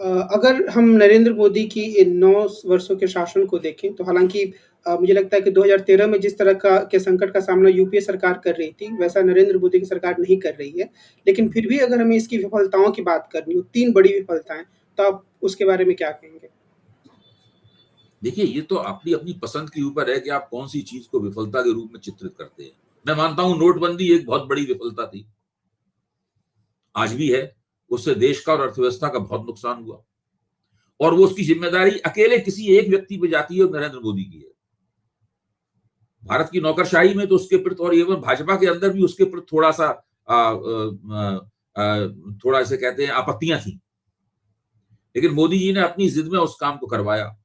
अगर हम नरेंद्र मोदी की इन 9 वर्षों के शासन को देखें, तो हालाँकि मुझे लगता है कि 2013 में जिस तरह का के संकट का सामना यूपीए सरकार कर रही थी, वैसा नरेंद्र मोदी की सरकार नहीं कर रही है। लेकिन फिर भी अगर हमें इसकी विफलताओं की बात करनी हो, 3 बड़ी विफलताएँ, तो आप उसके बारे में क्या कहेंगे? देखिए, ये तो अपनी अपनी पसंद के ऊपर है कि आप कौन सी चीज को विफलता के रूप में चित्रित करते हैं। मैं मानता हूं नोटबंदी एक बहुत बड़ी विफलता थी, आज भी है। उससे देश का और अर्थव्यवस्था का बहुत नुकसान हुआ और वो उसकी जिम्मेदारी अकेले किसी एक व्यक्ति पे जाती है और नरेंद्र मोदी की है। भारत की नौकरशाही में तो उसके प्रति और एवं भाजपा के अंदर भी उसके प्रति थोड़ा सा थोड़ा इसे कहते हैं आपत्तियां थी, लेकिन मोदी जी ने अपनी जिद में उस काम को करवाया।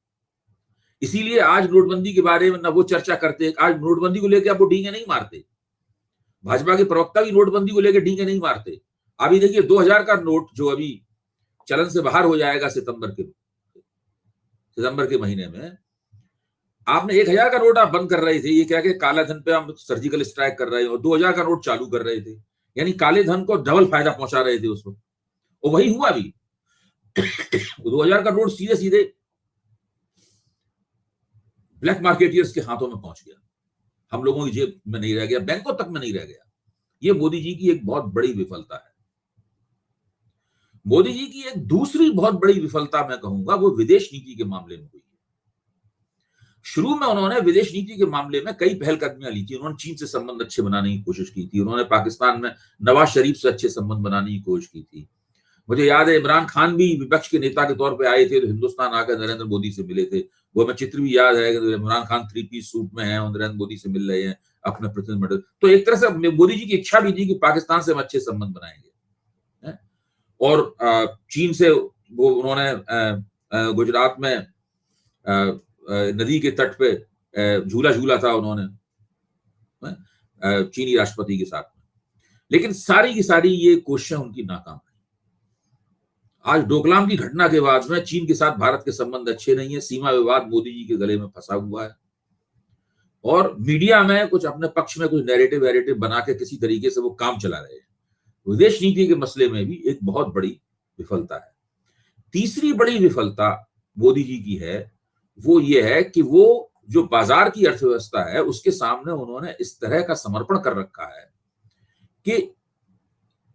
इसीलिए आज नोटबंदी के बारे में ना वो चर्चा करते हैं। आज नोटबंदी को लेकर आप वो डींगे नहीं मारते, भाजपा के प्रवक्ता भी नोटबंदी को लेकर डींगे नहीं मारते। अभी देखिए 2000 का नोट जो अभी चलन से बाहर हो जाएगा सितंबर के महीने में, आपने 1000 का नोट आप बंद कर रहे थे, ये क्या कि काला धन पे हम सर्जिकल स्ट्राइक कर रहे हैं, और 2000 का नोट चालू कर रहे थे, यानी काले धन को डबल फायदा पहुंचा रहे थे उस वक्त। और वही हुआ भी 2000 का नोट सीधे सीधे ब्लैक मार्केटियर्स के हाथों में पहुंच गया, हम लोगों की जेब में नहीं रह गया, बैंकों तक में नहीं रह गया। ये मोदी जी की एक बहुत बड़ी विफलता है। मोदी जी की एक दूसरी बहुत बड़ी विफलता मैं कहूंगा वो विदेश नीति के मामले में हुई है। शुरू में उन्होंने विदेश नीति के मामले में कई पहलकदमियां ली थी। उन्होंने चीन से संबंध अच्छे बनाने की कोशिश की थी, उन्होंने पाकिस्तान में नवाज शरीफ से अच्छे संबंध बनाने की कोशिश की थी। मुझे याद है इमरान खान भी विपक्ष के नेता के तौर पे आए थे तो हिंदुस्तान आकर नरेंद्र मोदी से मिले थे। वो हमें चित्र भी याद है कि इमरान खान 3 पीस सूट में है और नरेंद्र मोदी से मिल रहे हैं अपने प्रतिनिधिमंडल। तो एक तरह से मोदी जी की इच्छा भी थी कि पाकिस्तान से हम अच्छे संबंध बनाएंगे। और चीन से वो उन्होंने गुजरात में नदी के तट पे झूला झूला था उन्होंने चीनी राष्ट्रपति के साथ में, लेकिन सारी की सारी ये कोशिशें उनकी नाकाम रही। आज डोकलाम की घटना के बाद में चीन के साथ भारत के संबंध अच्छे नहीं है, सीमा विवाद मोदी जी के गले में फंसा हुआ है और मीडिया में कुछ अपने पक्ष में कुछ नैरेटिव वैरेटिव बना के किसी तरीके से वो काम चला रहे हैं। विदेश नीति के मसले में भी एक बहुत बड़ी विफलता है। तीसरी बड़ी विफलता मोदी जी की है वो ये है कि वो जो बाजार की अर्थव्यवस्था है उसके सामने उन्होंने इस तरह का समर्पण कर रखा है कि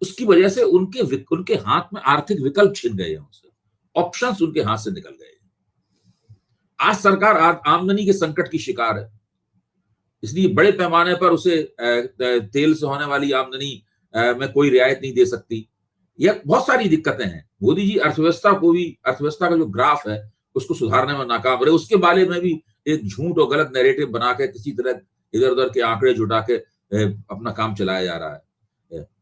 उसकी वजह से उनके हाथ में आर्थिक विकल्प छिन गए हैं, उनसे ऑप्शंस उनके हाथ से निकल गए हैं। आज सरकार आमदनी के संकट की शिकार है, इसलिए बड़े पैमाने पर उसे तेल से होने वाली आमदनी में कोई रियायत नहीं दे सकती। यह बहुत सारी दिक्कतें हैं। मोदी जी अर्थव्यवस्था का जो ग्राफ है उसको सुधारने में नाकाम रहे। उसके बारे में भी एक झूठ और गलत नैरेटिव बना के किसी तरह इधर उधर के आंकड़े जुटा के अपना काम चलाया जा रहा है।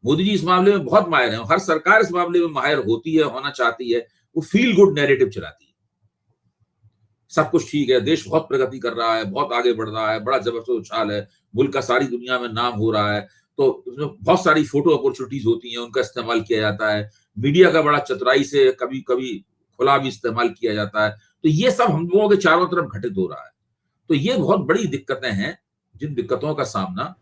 मोदी जी इस मामले में बहुत माहिर है, हर सरकार इस मामले में माहिर होती है, होना चाहती है। वो फील गुड नैरेटिव चलाती है, सब कुछ ठीक है, देश बहुत प्रगति कर रहा है, बहुत आगे बढ़ रहा है, बड़ा जबरदस्त उछाल है, मुल्क का सारी दुनिया में नाम हो रहा है। तो उसमें बहुत सारी फोटो अपॉर्चुनिटीज होती हैं, उनका इस्तेमाल किया जाता है। मीडिया का बड़ा चतुराई से कभी कभी खुला भी इस्तेमाल किया जाता है। तो ये सब हम लोगों के चारों तरफ घटित हो रहा है। तो ये बहुत बड़ी दिक्कतें हैं, जिन दिक्कतों का सामना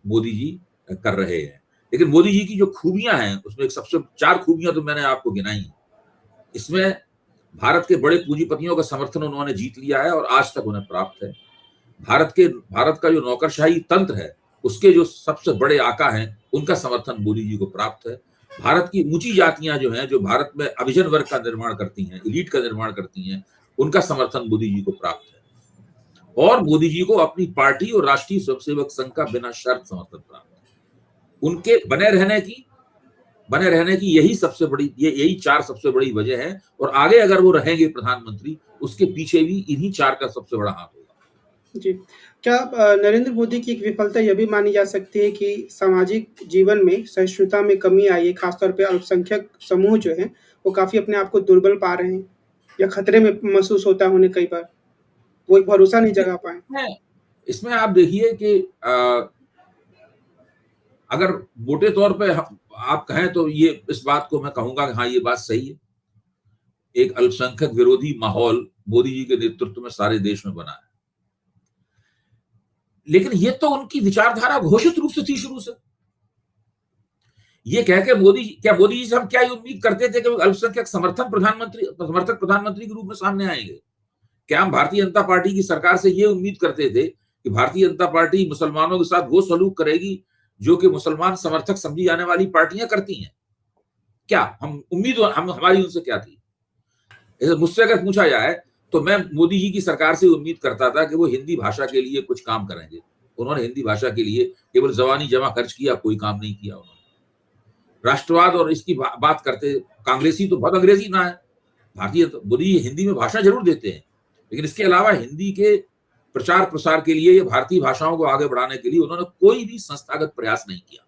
मोदी जी कर रहे हैं। लेकिन मोदी जी की जो खूबियां हैं उसमें एक सबसे 4 खूबियां तो मैंने आपको गिनाई हैं। इसमें भारत के बड़े पूंजीपतियों का समर्थन उन्होंने जीत लिया है और आज तक उन्हें प्राप्त है। भारत का जो नौकरशाही तंत्र है उसके जो सबसे बड़े आका हैं उनका समर्थन मोदी जी को प्राप्त है। भारत की ऊंची जातियां जो हैं, जो भारत में अभिजन वर्ग का निर्माण करती हैं, एलीट का निर्माण करती हैं, उनका समर्थन मोदी जी को प्राप्त है। और मोदी जी को अपनी पार्टी और राष्ट्रीय स्वयंसेवक संघ का बिना शर्त समर्थन प्राप्त है। उनके बने रहने की यही 4 सबसे बड़ी वजह है। और आगे अगर वो रहेंगे प्रधानमंत्री, उसके पीछे भी इन्हीं 4 का सबसे बड़ा हाथ होगा। जी। क्या नरेंद्र मोदी की एक विफलता यह भी मानी जा सकती है कि सामाजिक जीवन में सहिष्णुता में कमी आई है, खासतौर पे अल्पसंख्यक समूह जो हैं, वो काफ़ी अपने आप को दुर्बल पा रहे हैं या खतरे में महसूस होता है उन्हें कई बार, वो एक भरोसा नहीं जगा पाए? इसमें आप देखिए कि अगर मोटे तौर पे आप कहें तो ये इस बात को मैं कहूंगा कि हाँ, ये बात सही है। एक अल्पसंख्यक विरोधी माहौल मोदी जी के नेतृत्व में सारे देश में बना है, लेकिन ये तो उनकी विचारधारा घोषित रूप से थी शुरू से। ये कह के मोदी जी से हम क्या ये उम्मीद करते थे कि वो अल्पसंख्यक समर्थक प्रधानमंत्री के रूप में सामने आएंगे? क्या हम भारतीय जनता पार्टी की सरकार से ये उम्मीद करते थे कि भारतीय जनता पार्टी मुसलमानों के साथ वो सलूक करेगी जो कि मुसलमान समर्थक समझी जाने वाली पार्टियां करती हैं? क्या हम हमारी उनसे क्या थी? मुझसे अगर पूछा जाए तो मैं मोदी जी की सरकार से उम्मीद करता था कि वो हिंदी भाषा के लिए कुछ काम करेंगे। उन्होंने हिंदी भाषा के लिए केवल ज़बानी जमा खर्च किया, कोई काम नहीं किया उन्होंने। राष्ट्रवाद और इसकी बात करते, कांग्रेसी तो बहुत अंग्रेजी ना है, भारतीय तो मोदी हिंदी में भाषण जरूर देते हैं, लेकिन इसके अलावा हिंदी के प्रचार प्रसार के लिए, भारतीय भाषाओं को आगे बढ़ाने के लिए उन्होंने कोई भी संस्थागत प्रयास नहीं किया।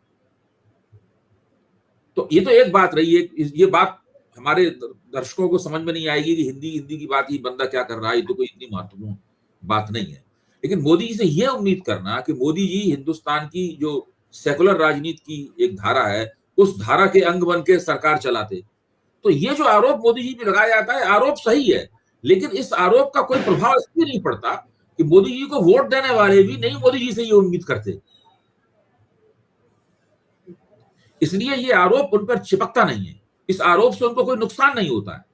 तो ये तो एक बात रही है। ये बात हमारे दर्शकों को समझ में नहीं आएगी कि हिंदी की बात ही बंदा क्या कर रहा है, ये तो कोई इतनी महत्वपूर्ण बात नहीं है। लेकिन मोदी जी से ये उम्मीद करना कि मोदी जी हिंदुस्तान की जो सेकुलर राजनीति की एक धारा है, उस धारा के अंग बन के सरकार चलाते, तो ये जो आरोप मोदी जी पे लगाया जाता है, आरोप सही है, लेकिन इस आरोप का कोई प्रभाव इसलिए नहीं पड़ता कि मोदी जी को वोट देने वाले भी नहीं मोदी जी से ये उम्मीद करते, इसलिए ये आरोप उन पर चिपकता नहीं है। इस आरोप से उनको कोई नुकसान नहीं होता है।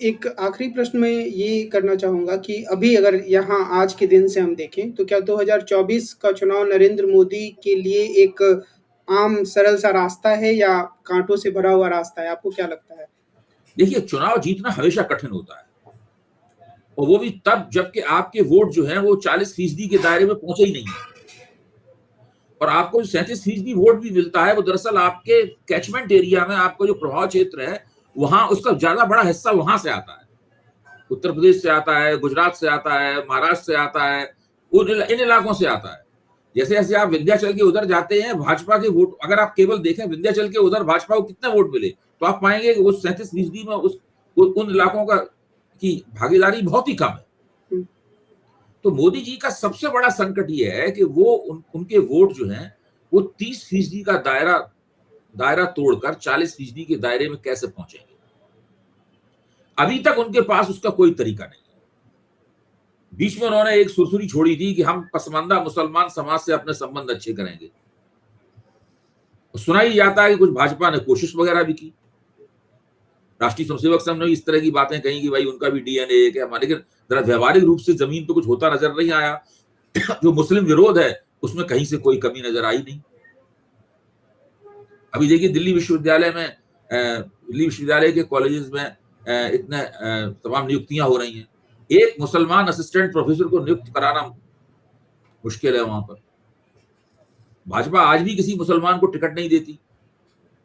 एक आखिरी प्रश्न मैं ये करना चाहूँगा कि अभी अगर यहाँ आज के दिन से हम देखें, तो क्या 2024 का चुनाव नरेंद्र मोदी के लिए एक आम सरल सा रास्ता है या काँटों से भरा हुआ रास्ता है? आपको क्या लगता है? देखिए, चुनाव जीतना हमेशा कठिन होता है, और वो भी तब जबकि आपके वोट जो हैं वो 40% के दायरे में पहुंचे ही नहीं है, और आपको 37% वोट भी मिलता है, वो दरअसल आपके कैचमेंट एरिया में, आपको जो प्रभाव क्षेत्र है, वहां उसका ज्यादा बड़ा हिस्सा वहां से आता है। उत्तर प्रदेश से आता है, गुजरात से आता है, महाराष्ट्र से आता है, इन इलाकों से आता है। जैसे जैसे आप विंध्याचल के उधर जाते हैं, भाजपा के वोट, अगर आप केवल देखें विंध्याचल के उधर भाजपा को कितने वोट मिले, तो आप पाएंगे कि वो 37% में उन इलाकों की भागीदारी बहुत ही कम है। तो मोदी जी का सबसे बड़ा संकट ये है कि वो उनके वोट जो हैं वो 30% का दायरा तोड़कर 40% के दायरे में कैसे पहुंचेंगे। अभी तक उनके पास उसका कोई तरीका नहीं है। बीच में उन्होंने एक सुरसुरी छोड़ी थी कि हम पसमानदा मुसलमान समाज से अपने संबंध अच्छे करेंगे। सुना ही जाता है कि कुछ भाजपा ने कोशिश वगैरह भी की, राष्ट्रीय स्वयंसेवक संघ ने इस तरह की बातें कही कि भाई उनका भी डीएनए एक है हमारे, लेकिन जरा व्यवहारिक रूप से जमीन पे कुछ होता नजर नहीं आया। जो मुस्लिम विरोध है उसमें कहीं से कोई कमी नजर आई नहीं। अभी देखिए दिल्ली विश्वविद्यालय के कॉलेजेस में इतने तमाम नियुक्तियां हो रही हैं। एक मुसलमान असिस्टेंट प्रोफेसर को नियुक्त कराना मुश्किल है वहां पर। भाजपा आज भी किसी मुसलमान को टिकट नहीं देती।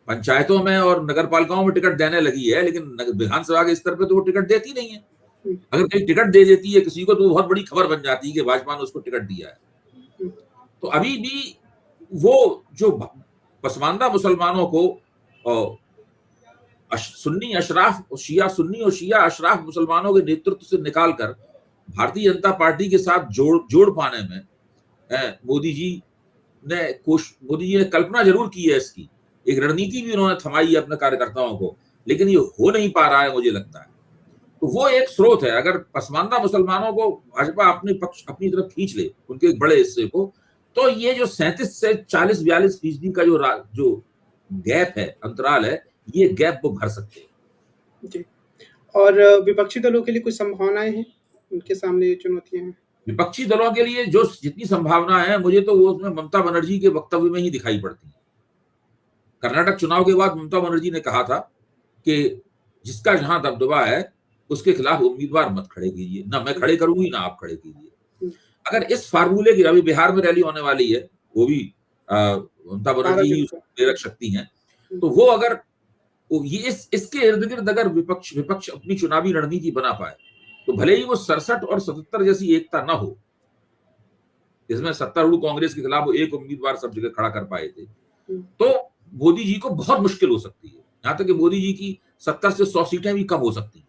पंचायतों में और नगर पालिकाओं में टिकट देने लगी है, लेकिन विधानसभा के स्तर पे तो वो टिकट देती नहीं है। अगर कहीं टिकट दे देती है किसी को तो बहुत बड़ी खबर बन जाती है कि भाजपा ने उसको टिकट दिया है। तो अभी भी वो जो पसमानदा मुसलमानों को सुन्नी और शिया अशराफ मुसलमानों के नेतृत्व से निकालकर भारतीय जनता पार्टी के साथ जोड़ पाने में मोदी जी ने कल्पना जरूर की है, इसकी एक रणनीति भी उन्होंने थमाई है अपने कार्यकर्ताओं को, लेकिन ये हो नहीं पा रहा है मुझे लगता है। तो वो एक स्रोत है। अगर पसमानदा मुसलमानों को भाजपा अपनी तरफ खींच ले, उनके एक बड़े हिस्से को, तो ये जो 37 से 40-42% का जो गैप है, अंतराल है, ये गैप वो भर सकते हैं। जी। और विपक्षी दलों के लिए कुछ संभावनाएं हैं, उनके सामने ये चुनौतियां हैं? विपक्षी दलों के लिए जो जितनी संभावना है, मुझे तो वो उसमें ममता बनर्जी के वक्तव्य में ही दिखाई पड़ती है। कर्नाटक चुनाव के बाद ममता बनर्जी ने कहा था कि जिसका जहां दबदबा है उसके खिलाफ उम्मीदवार मत खड़े कीजिए, ना मैं खड़े करूंगी ना आप खड़े कीजिए। अगर इस फार्मूले की, अभी बिहार में रैली होने वाली है, वो भी ममता बनर्जी ही प्रेरक शक्ति हैं, तो वो अगर ये इसके इर्द गिर्द अगर विपक्ष अपनी चुनावी रणनीति बना पाए, तो भले ही वो 67 और 77 जैसी एकता ना हो, जिसमें सत्तारूढ़ कांग्रेस के खिलाफ वो एक उम्मीदवार सब जगह खड़ा कर पाए थे, तो मोदी जी को बहुत मुश्किल हो सकती है। यहां तक कि मोदी जी की 70 से 100 सीटें भी कम हो सकती हैं।